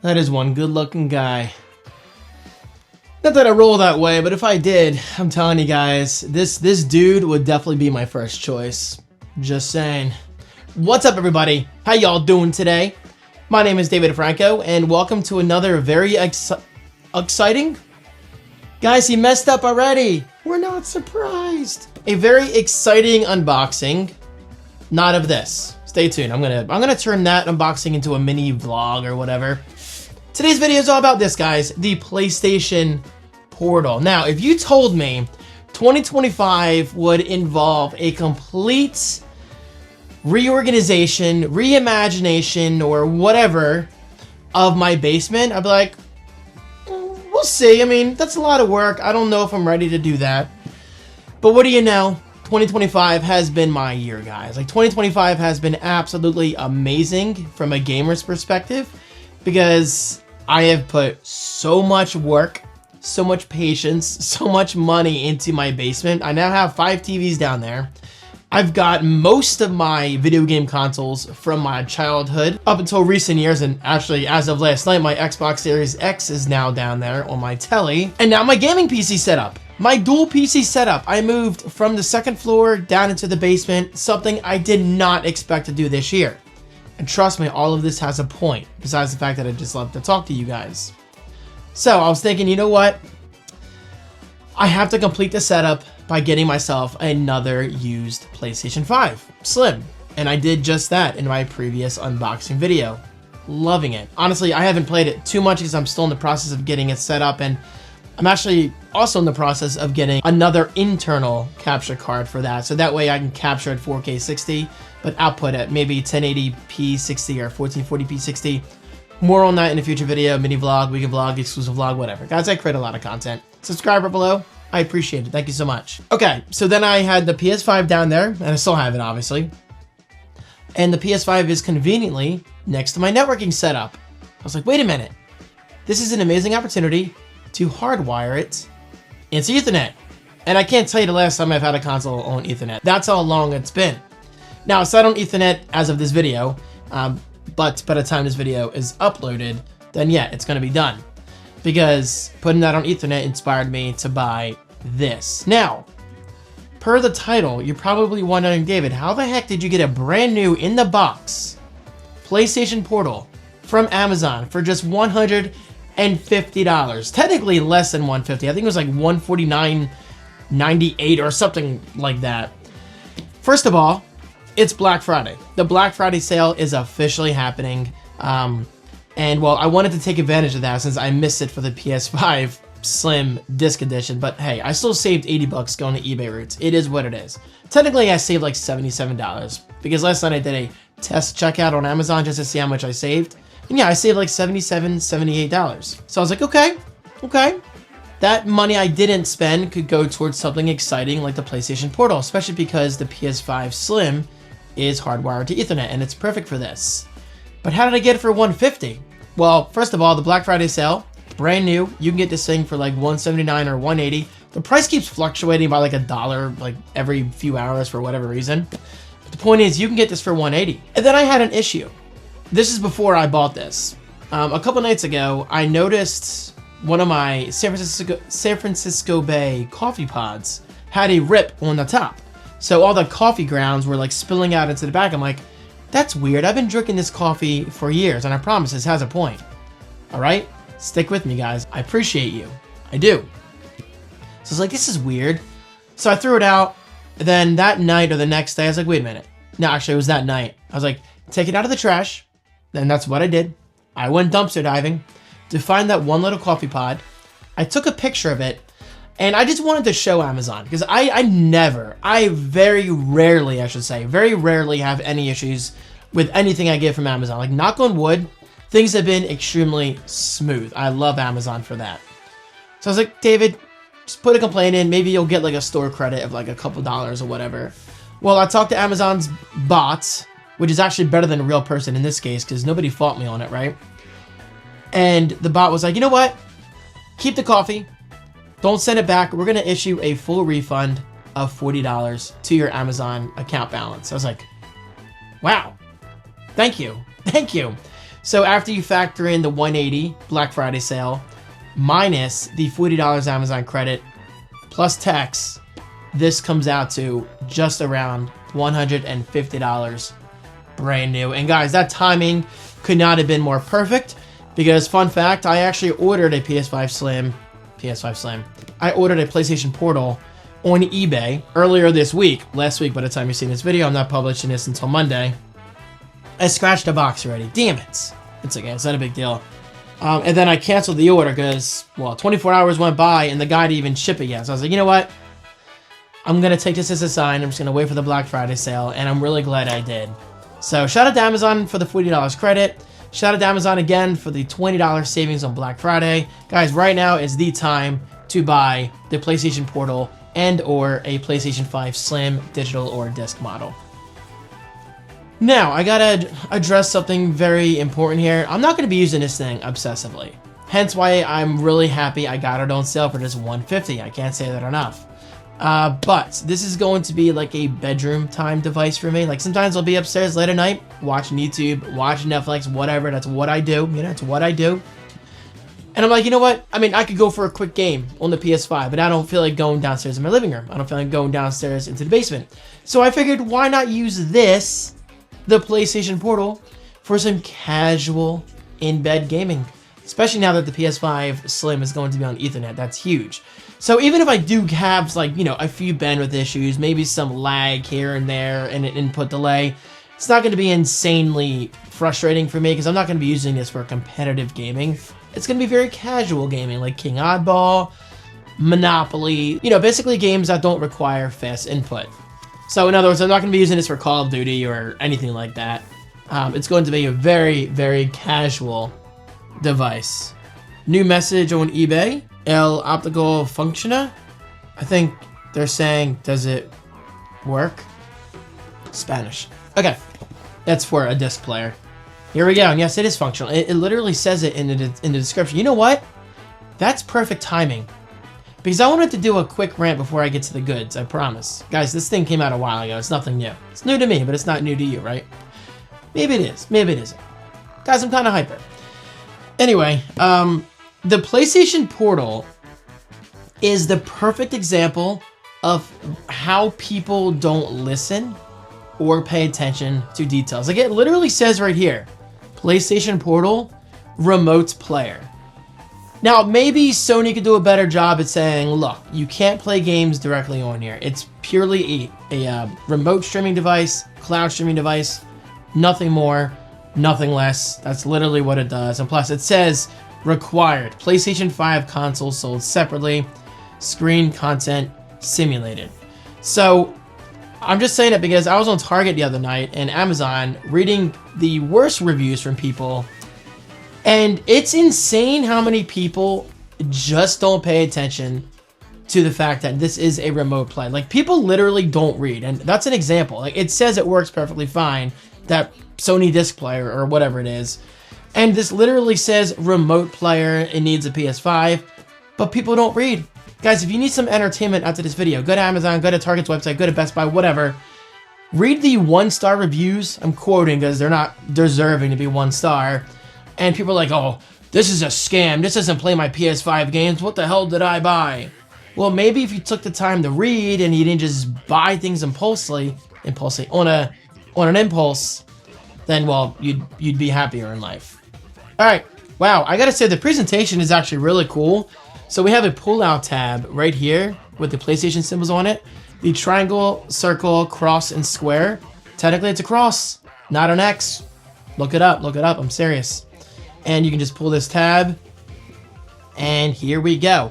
That is one good-looking guy. Not that I roll that way, but if I did, I'm telling you guys, this dude would definitely be my first choice. Just saying. What's up, everybody? How y'all doing today? My name is David Franco, and welcome to another very exciting... Guys, he messed up already. We're not surprised. A very exciting unboxing. Not of this. Stay tuned. I'm gonna turn that unboxing into a mini vlog or whatever. Today's video is all about this, guys. The PlayStation Portal. Now, if you told me 2025 would involve a complete reorganization, reimagination, or whatever of my basement, I'd be like, we'll see. I mean, that's a lot of work. I don't know if I'm ready to do that. But what do you know? 2025 has been my year, guys. Like, 2025 has been absolutely amazing from a gamer's perspective because I have put so much work, so much patience, so much money into my basement. I now have 5 TVs down there. I've got most of my video game consoles from my childhood up until recent years, and actually as of last night, my Xbox Series X is now down there on my telly. And now my gaming PC setup, my dual PC setup. I moved from the second floor down into the basement, something I did not expect to do this year. And trust me, all of this has a point, besides the fact that I just love to talk to you guys. So I was thinking, you know what? I have to complete the setup by getting myself another used PlayStation 5 Slim. And I did just that in my previous unboxing video. Loving it. Honestly, I haven't played it too much because I'm still in the process of getting it set up, and I'm actually also in the process of getting another internal capture card for that. So that way I can capture at 4K 60, but output at maybe 1080p 60 or 1440p 60. More on that in a future video, mini vlog, weekend vlog, exclusive vlog, whatever. Guys, I create a lot of content. Subscribe right below. I appreciate it. Thank you so much. Okay, so then I had the PS5 down there, and I still have it, obviously. And the PS5 is conveniently next to my networking setup. I was like, wait a minute. This is an amazing opportunity to hardwire it into Ethernet. And I can't tell you the last time I've had a console on Ethernet. That's how long it's been. Now, it's not on Ethernet as of this video, but by the time this video is uploaded, then yeah, it's going to be done. Because putting that on Ethernet inspired me to buy this. Now, per the title, you're probably wondering, David, how the heck did you get a brand new in the box PlayStation Portal from Amazon for just $150? Technically less than $150. I think it was like $149.98 or something like that. First of all, it's Black Friday. The Black Friday sale is officially happening. And well, I wanted to take advantage of that since I missed it for the PS5 Slim Disc Edition. But hey, I still saved 80 bucks going to eBay routes. It is what it is. Technically, I saved like $77 because last night I did a test checkout on Amazon just to see how much I saved. And yeah, I saved like $77, $78. So I was like, okay. That money I didn't spend could go towards something exciting like the PlayStation Portal, especially because the PS5 Slim is hardwired to Ethernet and it's perfect for this. But how did I get it for $150? Well, first of all, the Black Friday sale, brand new. You can get this thing for like $179 or $180. The price keeps fluctuating by like $1 like every few hours for whatever reason. But the point is, you can get this for $180. And then I had an issue. This is before I bought this. A couple nights ago, I noticed one of my San Francisco Bay coffee pods had a rip on the top. So all the coffee grounds were like spilling out into the back. I'm like, that's weird. I've been drinking this coffee for years, and I promise this has a point. All right? Stick with me, guys. I appreciate you. I do. So it's like, this is weird. So I threw it out. Then that night or the next day, I was like, wait a minute. No, actually, it was that night. I was like, take it out of the trash. And that's what I did. I went dumpster diving to find that one little coffee pod. I took a picture of it, and I just wanted to show Amazon because I very rarely have any issues with anything I get from Amazon. Like, knock on wood, things have been extremely smooth. I love Amazon for that. So I was like, David, just put a complaint in. Maybe you'll get like a store credit of like a couple dollars or whatever. Well, I talked to Amazon's bots, which is actually better than a real person in this case because nobody fought me on it, right? And the bot was like, you know what? Keep the coffee. Don't send it back. We're going to issue a full refund of $40 to your Amazon account balance. I was like, wow, thank you. So after you factor in the $180 Black Friday sale, minus the $40 Amazon credit, plus tax, this comes out to just around $150 brand new. And guys, that timing could not have been more perfect because, fun fact, I actually ordered a PS5 Slim. I ordered a PlayStation Portal on eBay earlier this week. Last week, by the time you're seeing this video, I'm not publishing this until Monday. I scratched the box already. Damn it. It's okay. It's not a big deal. And then I canceled the order because, well, 24 hours went by and the guy didn't even ship it yet. So I was like, you know what? I'm going to take this as a sign. I'm just going to wait for the Black Friday sale, and I'm really glad I did. So shout out to Amazon for the $40 credit. Shout out to Amazon again for the $20 savings on Black Friday. Guys, right now is the time to buy the PlayStation Portal and or a PlayStation 5 Slim digital or disc model. Now, I gotta address something very important here. I'm not gonna be using this thing obsessively. Hence why I'm really happy I got it on sale for just $150. I can't say that enough. But this is going to be like a bedroom time device for me. Like sometimes I'll be upstairs late at night, watching YouTube, watching Netflix, whatever. That's what I do. You know, it's what I do. And I'm like, you know what? I mean, I could go for a quick game on the PS5, but I don't feel like going downstairs in my living room. I don't feel like going downstairs into the basement. So I figured, why not use this, the PlayStation Portal, for some casual in-bed gaming? Especially now that the PS5 Slim is going to be on Ethernet. That's huge. So even if I do have, like, you know, a few bandwidth issues, maybe some lag here and there and an input delay, it's not going to be insanely frustrating for me because I'm not going to be using this for competitive gaming. It's going to be very casual gaming, like King Oddball, Monopoly, you know, basically games that don't require fast input. So in other words, I'm not going to be using this for Call of Duty or anything like that. It's going to be a very, very casual device. New message on eBay. El Optical Funciona. I think they're saying, does it work? Spanish. Okay. That's for a disc player. Here we go. And yes, it is functional. It literally says it in the description. You know what? That's perfect timing. Because I wanted to do a quick rant before I get to the goods, I promise. Guys, this thing came out a while ago. It's nothing new. It's new to me, but it's not new to you, right? Maybe it is. Maybe it isn't. Guys, I'm kind of hyper. Anyway, the PlayStation Portal is the perfect example of how people don't listen or pay attention to details. Like, it literally says right here, PlayStation Portal, remote player. Now, maybe Sony could do a better job at saying, look, you can't play games directly on here. It's purely a remote streaming device, cloud streaming device, nothing more, nothing less. That's literally what it does. And plus, it says required. PlayStation 5 console sold separately, screen content simulated. So, I'm just saying it because I was on Target the other night and Amazon reading the worst reviews from people. And it's insane how many people just don't pay attention to the fact that this is a remote play. Like, people literally don't read. And that's an example. Like, it says it works perfectly fine, that Sony disc player or whatever it is. And this literally says remote player, it needs a PS5. But people don't read. Guys, if you need some entertainment after this video, go to Amazon, go to Target's website, go to Best Buy, whatever. Read the 1-star reviews. I'm quoting because they're not deserving to be 1 star. And people are like, oh, this is a scam. This doesn't play my PS5 games. What the hell did I buy? Well, maybe if you took the time to read and you didn't just buy things impulsively on an impulse, then, well, you'd be happier in life. All right. Wow. I got to say, the presentation is actually really cool. So we have a pull-out tab right here with the PlayStation symbols on it. The triangle, circle, cross, and square. Technically, it's a cross, not an X. Look it up. Look it up. I'm serious. And you can just pull this tab. And here we go.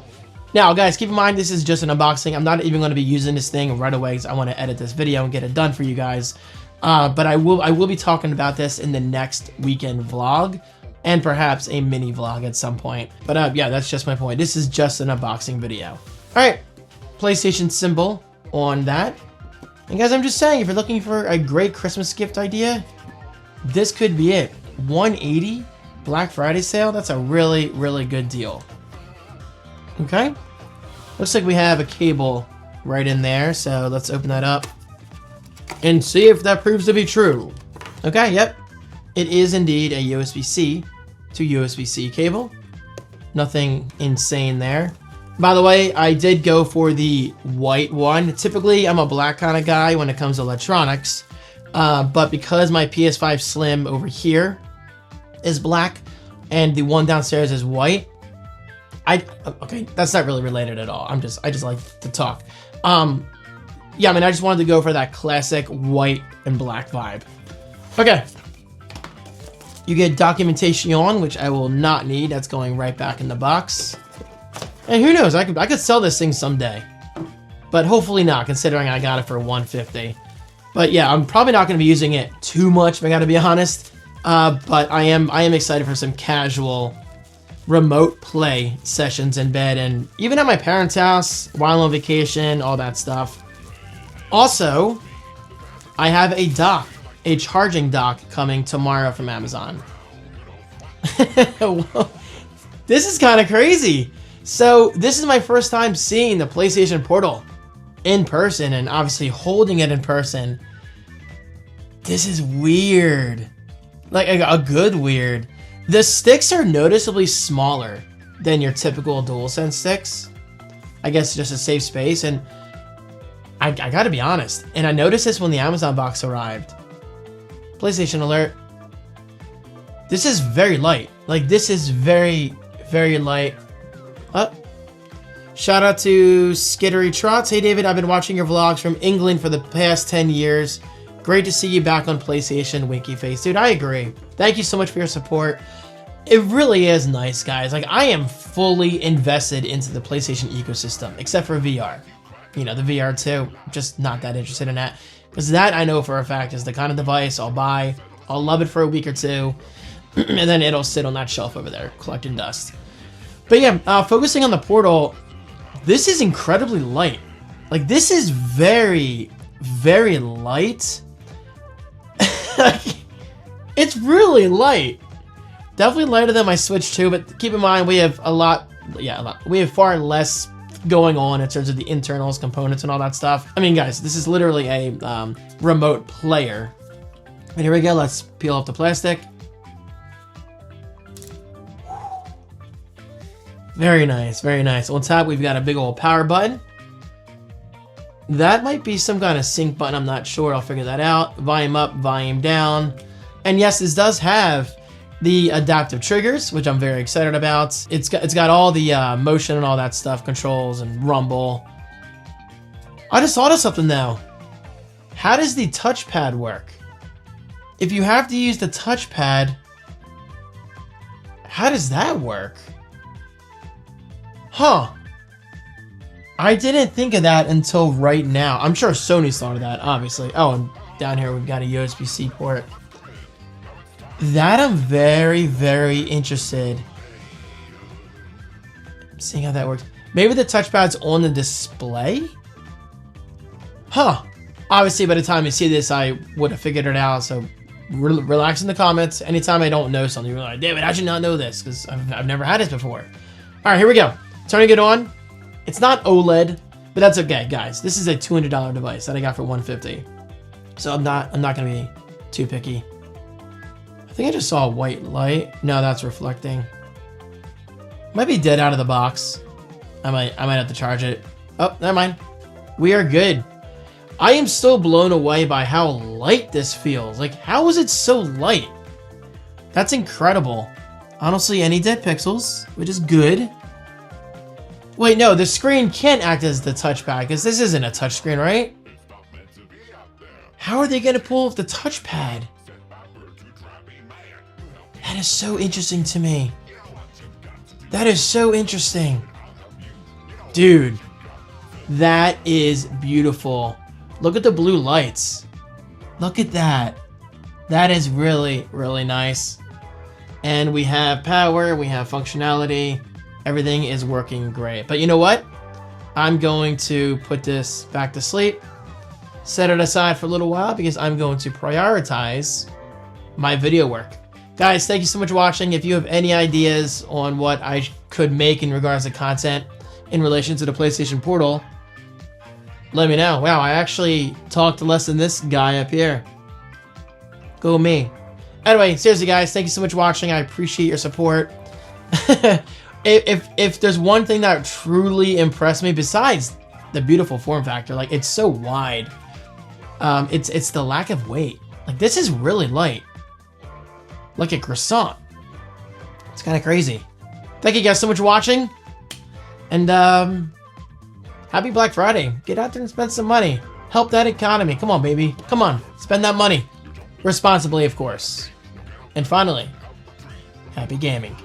Now, guys, keep in mind, this is just an unboxing. I'm not even going to be using this thing right away because I want to edit this video and get it done for you guys. But I will be talking about this in the next weekend vlog. And perhaps a mini vlog at some point. But yeah, that's just my point. This is just an unboxing video. All right, PlayStation symbol on that. And guys, I'm just saying, if you're looking for a great Christmas gift idea, this could be it. $180 Black Friday sale. That's a really, really good deal. Okay. Looks like we have a cable right in there. So let's open that up and see if that proves to be true. Okay, yep. it is indeed a USB-C to USB-C cable. Nothing insane there. By the way, I did go for the white one. Typically, I'm a black kind of guy when it comes to electronics. But because my PS5 Slim over here is black and the one downstairs is white, okay, that's not really related at all. I just like to talk. Yeah, I mean, I just wanted to go for that classic white and black vibe. Okay. You get documentation, which I will not need. That's going right back in the box. And who knows, I could sell this thing someday. But hopefully not, considering I got it for $150. But yeah, I'm probably not going to be using it too much, if I got to be honest. But I am excited for some casual remote play sessions in bed, and even at my parents' house, while on vacation, all that stuff. Also, I have a dock, a charging dock coming tomorrow from Amazon. Well, this is kind of crazy. So this is my first time seeing the PlayStation Portal in person, and obviously holding it in person. This is weird. Like a good weird. The sticks are noticeably smaller than your typical DualSense sticks. I guess just to save space, and I gotta be honest, and I noticed this when the Amazon box arrived. PlayStation alert. This is very light. Like, this is very, very light. Shout out to Skittery Trots. Hey David, I've been watching your vlogs from England for the past 10 years. Great to see you back on PlayStation, winky face. Dude, I agree. Thank you so much for your support. It really is nice, guys. Like, I am fully invested into the PlayStation ecosystem, except for VR. You know, the VR 2, just not that interested in that. Because that, I know for a fact, is the kind of device I'll buy. I'll love it for a week or two, and then it'll sit on that shelf over there, collecting dust. But yeah, focusing on the Portal, this is incredibly light. Like, this is very, very light. It's really light. Definitely lighter than my Switch 2, but keep in mind we have a lot. We have far less going on in terms of the internals, components, and all that stuff. I mean, guys, this is literally a remote player. And here we go. Let's peel off the plastic. Very nice, very nice. On top, we've got a big old power button. That might be some kind of sync button, I'm not sure. I'll figure that out. Volume up, volume down. And yes, this does have the adaptive triggers, which I'm very excited about. It's got all the motion and all that stuff, controls and rumble. I just thought of something now. How does the touchpad work? If you have to use the touchpad, how does that work? Huh. I didn't think of that until right now. I'm sure Sony's thought of that, obviously. Oh, and down here we've got a USB-C port. That I'm very, very interested in seeing how that works. Maybe the touchpad's on the display? Huh. Obviously, by the time you see this, I would have figured it out, so relax in the comments. Anytime I don't know something, you're like, David, I should not know this, because I've never had this before. All right, here we go. Turning it on. It's not OLED, but that's okay, guys. This is a $200 device that I got for $150. So I'm not gonna be too picky. I think I just saw a white light. No, that's reflecting. Might be dead out of the box. I might have to charge it. Oh, never mind. We are good. I am still blown away by how light this feels. Like, how is it so light? That's incredible. I don't see any dead pixels, which is good. Wait, no, the screen can't act as the touchpad, because this isn't a touchscreen, right? How are they going to pull off the touchpad? That is so interesting to me. That is so interesting. Dude, that is beautiful. Look at the blue lights. Look at that. That is really, really nice. And we have power, we have functionality. Everything is working great. But you know what? I'm going to put this back to sleep, set it aside for a little while, because I'm going to prioritize my video work. Guys, thank you so much for watching. If you have any ideas on what I could make in regards to content in relation to the PlayStation Portal, let me know. Wow, I actually talked less than this guy up here. Go me. Anyway, seriously, guys, thank you so much for watching. I appreciate your support. if there's one thing that truly impressed me, besides the beautiful form factor, like, it's so wide, it's the lack of weight. Like, this is really light, like a croissant. It's kind of crazy. Thank you guys so much for watching, and happy Black Friday. Get out there and spend some money. Help that economy. Come on, baby. Come on, spend that money responsibly, of course. And finally, happy gaming.